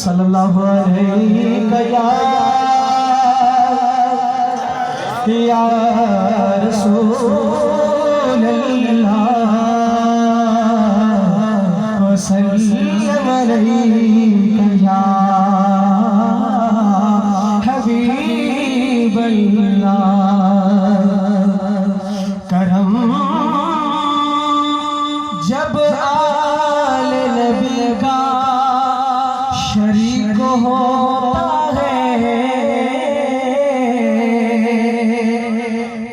सल्लल्लाहु अलैहि या रसूल अल्लाह वसल्लम अलैका या हबीब अल्लाह। करम जब आल नबी का शरीक होता है,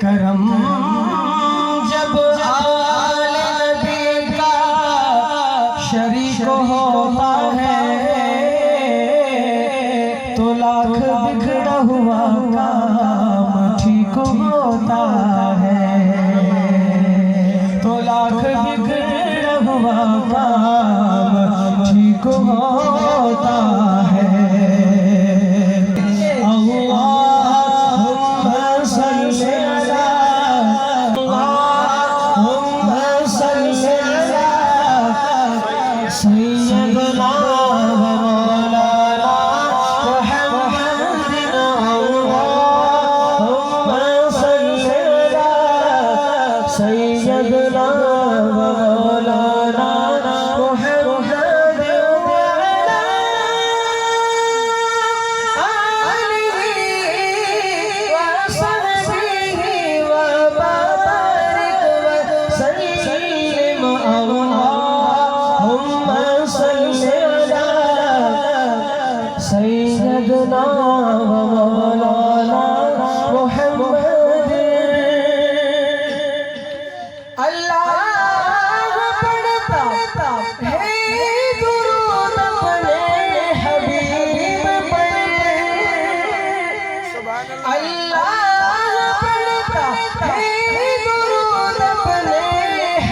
करम जब आल नबी का शरीक होता है, तो लाख बिगड़ा हुआ काम ठीक होता है, तो लाख बिगड़ा हुआ काम ठीक होता है। अल्लाहुम्मा सल्ली अला, अल्लाहुम्मा सल्ली अला सय्यदना व मौलाना मुहम्मदिन। अल्लाहुम्मा सल्ली अला सय्यदना व मौलाना सैयदना व मौलाना मुहम्मद। अल्लाह पढ़ता है दुरूद अपने हबीब पर, अल्लाह पढ़ता है दुरूद अपने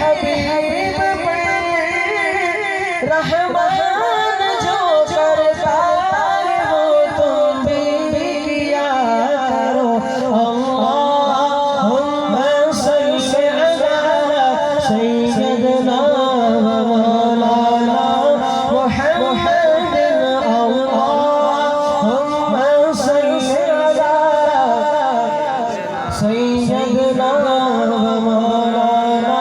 हबीब पर। रहमान जो करता है वो तुम भी किया करो। अल्लाहुम्मा सल्ली अला सय्यदना व मौलाना मुहम्मदिन। अल्लाहुम्मा सल्ली अला सय्यदना व मौलाना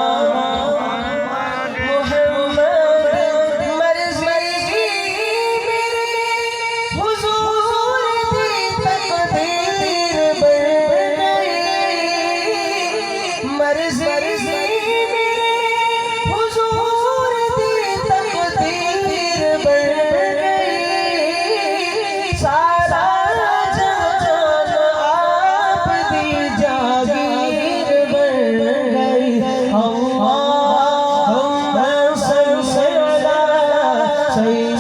say